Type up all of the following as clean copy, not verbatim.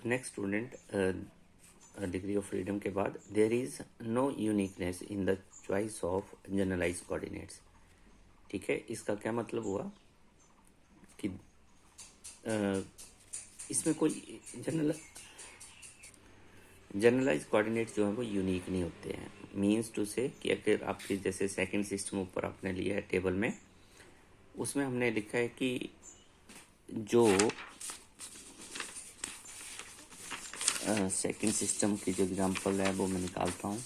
Next student, degree of freedom के बाद there is no uniqueness in the choice of generalise coordinates. ठीक है, इसका क्या मतलब हुआ कि इसमें कोई जनरलाइज कोऑर्डिनेट्स जो है वो यूनिक नहीं होते हैं। मीन्स टू से कि अगर आपकी जैसे सेकंड सिस्टम ऊपर आपने लिया है टेबल में, उसमें हमने लिखा है कि जो सेकंड सिस्टम की जो एग्जांपल है वो मैं निकालता हूँ।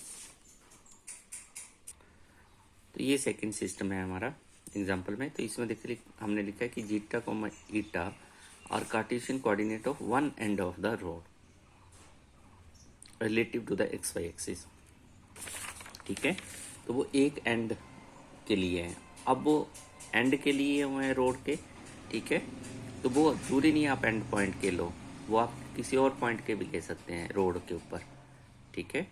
तो ये सेकंड सिस्टम है हमारा एग्जांपल में। तो इसमें देखिए हमने लिखा है कि जीटा कोमा ईटा और Cartesian coordinate of one end of the rod relative to the X Y axis. ठीक है, तो वो एक एंड के लिए है। अब वो एंड के लिए हुए हैं रोड के। ठीक है, तो वो जरूरी नहीं आप एंड पॉइंट के लो, वो आप किसी और पॉइंट के भी ले सकते हैं रोड के ऊपर। ठीक है,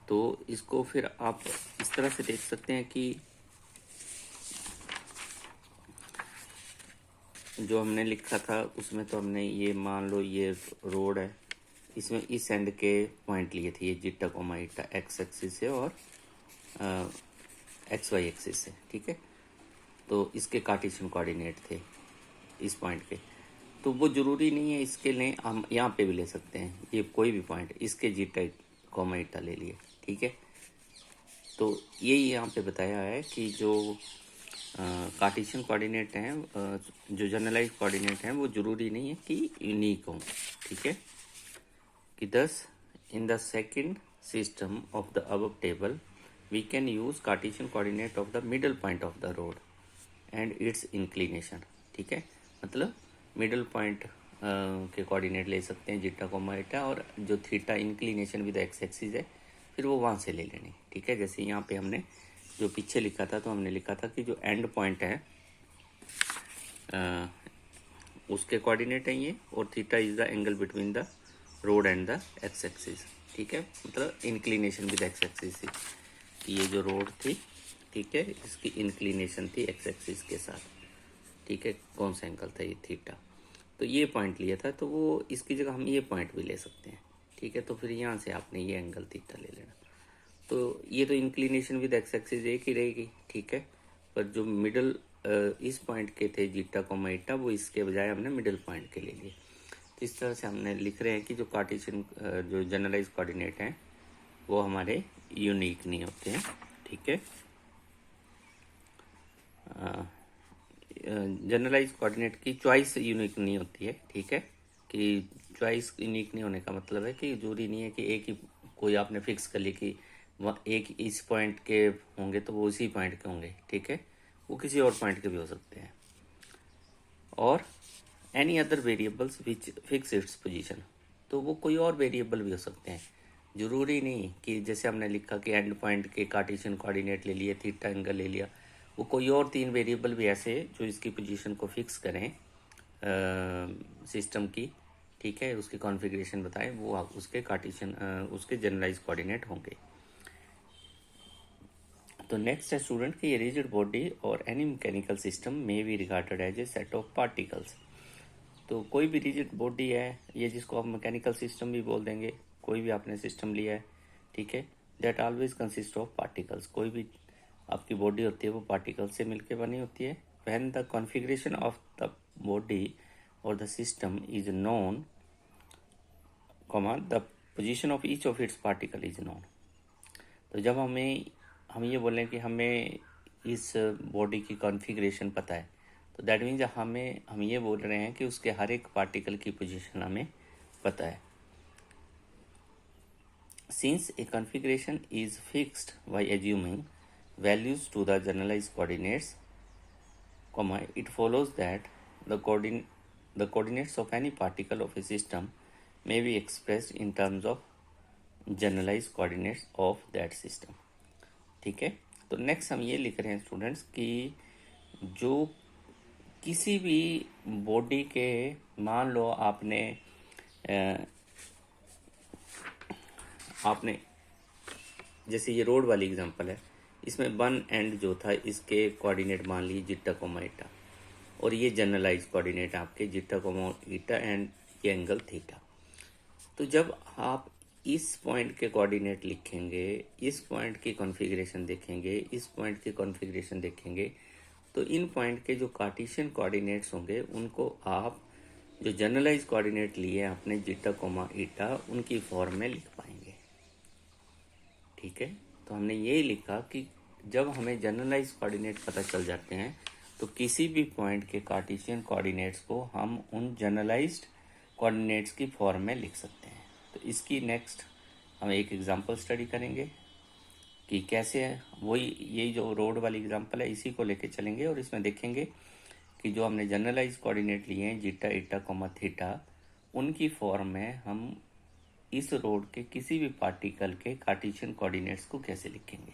तो इसको फिर आप इस तरह से देख सकते हैं कि जो हमने लिखा था उसमें तो हमने ये मान लो ये रोड है, इसमें इस एंड के पॉइंट लिए थे, ये zeta comma eta X axis से और एक्स वाई एक्सिस से। ठीक है, तो इसके कार्टेशियन कोऑर्डिनेट थे इस पॉइंट के। तो वो जरूरी नहीं है इसके लिए, हम यहाँ पे भी ले सकते हैं, ये कोई भी पॉइंट इसके जीटा कोमा ईटा ले लिए। ठीक है, तो यही यहाँ पे बताया है कि जो कार्टेशियन कोऑर्डिनेट हैं, जो जनरलाइज कोऑर्डिनेट हैं, वो जरूरी नहीं है कि यूनिक हों। ठीक है, कि thus in the second system of the above table we can use Cartesian coordinate of the middle point of the road and its inclination. ठीक है, मतलब मिडल पॉइंट के कोऑर्डिनेट ले सकते हैं जीटा कोमा ईटा, और जो theta inclination with x axis है फिर वो वहाँ से ले लेनी। ठीक है, जैसे यहाँ पे हमने जो पीछे लिखा था, तो हमने लिखा था कि जो एंड पॉइंट है उसके कोऑर्डिनेट हैं ये, और theta is the angle between the road and the x axis. ठीक है, मतलब इंक्लिनेशन विद एक्स एक्सिस थी कि ये जो रोड थी, ठीक है, इसकी इंक्लिनेशन थी एक्स एक्सिस के साथ। ठीक है, कौन सा एंगल था, ये थीटा। तो ये पॉइंट लिया था, तो वो इसकी जगह हम ये पॉइंट भी ले सकते हैं। ठीक है, तो फिर यहाँ से आपने ये एंगल थीटा ले लेना। तो ये तो इंक्लिनेशन विद एक्स एक्सिस एक ही रहेगी। ठीक है, पर जो मिडल इस पॉइंट के थे जीटा कोमा ईटा, वो इसके बजाय हमने मिडल पॉइंट के ले लिए। तो इस तरह से हमने लिख रहे हैं कि जो कार्टेशियन जो जनरलाइज कोऑर्डिनेट हैं वो हमारे यूनिक नहीं होते हैं। ठीक है, जनरलाइज कोऑर्डिनेट की चॉइस यूनिक नहीं होती है। ठीक है, कि चॉइस यूनिक नहीं होने का मतलब है कि जरूरी नहीं है कि एक ही कोई आपने फिक्स कर ली कि एक इस पॉइंट के होंगे तो वो उसी पॉइंट के होंगे। ठीक है, वो किसी और पॉइंट के भी हो सकते हैं। और any other variables which fix its position, तो वो कोई और वेरिएबल भी हो सकते हैं। जरूरी नहीं कि जैसे हमने लिखा कि एंड पॉइंट के कार्टेशियन कोऑर्डिनेट ले लिए, थीटा एंगल ले लिया, वो कोई और तीन वेरिएबल भी ऐसे जो इसकी पोजीशन को फिक्स करें सिस्टम की। ठीक है, उसकी कॉन्फ़िगरेशन बताएं, वो उसके कार्टेशियन उसके जनरलाइज कोऑर्डिनेट होंगे। तो नेक्स्ट है स्टूडेंट कि ये रिजिड बॉडी और एनी मैकेनिकल सिस्टम में be regarded as a set of particles. तो कोई भी रिजिड बॉडी है, ये जिसको आप मैकेनिकल सिस्टम भी बोल देंगे, कोई भी आपने सिस्टम लिया है, ठीक है, that always consist of particles. कोई भी आपकी बॉडी होती है वो पार्टिकल से मिलकर बनी होती है। When the configuration of the body और the system is known, the position of each of its particle is known. तो जब हम ये बोलें कि हमें इस बॉडी की कॉन्फ़िगरेशन पता है, तो दैट मीन्स हम ये बोल रहे हैं कि उसके हर एक पार्टिकल की पोजीशन हमें पता है। Since a configuration is fixed by assuming values to the generalised coordinates, it follows that the coordinates of any particle of a system may be expressed in terms of generalized coordinates of that system. ठीक है, तो next हम ये लिख रहे हैं students कि जो किसी भी बॉडी के, मान लो आपने जैसे ये रोड वाली एग्जांपल है, इसमें वन एंड जो था इसके कोऑर्डिनेट मान ली जीटा कोमा ईटा, और ये जनरलाइज कोऑर्डिनेट आपके जीटा कोमा ईटा एंड ये एंगल थीटा। तो जब आप इस पॉइंट के कोऑर्डिनेट लिखेंगे, इस पॉइंट की कॉन्फ़िगरेशन देखेंगे, इस पॉइंट की कॉन्फ़िगरेशन देखेंगे, तो इन पॉइंट के जो कार्टेशियन कोऑर्डिनेट्स होंगे उनको आप जो जनरलाइज कोऑर्डिनेट लिए हैं आपने जीटा कोमा ईटा, उनकी फॉर्म में लिख पाएंगे। ठीक है, तो हमने ये लिखा कि जब हमें जनरलाइज कोऑर्डिनेट पता चल जाते हैं तो किसी भी पॉइंट के कार्टेशियन कोऑर्डिनेट्स को हम उन जनरलाइज्ड कोऑर्डिनेट्स की फॉर्म में लिख सकते हैं। तो इसकी नेक्स्ट हम एक एग्जांपल स्टडी करेंगे कि कैसे है। वही यही जो रोड वाली एग्जांपल है इसी को लेके चलेंगे और इसमें देखेंगे कि जो हमने जनरलाइज कोऑर्डिनेट लिए हैं जीटा ईटा कोमा थीटा, उनकी फॉर्म में हम इस रोड के किसी भी पार्टिकल के कार्टेशियन कोऑर्डिनेट्स को कैसे लिखेंगे।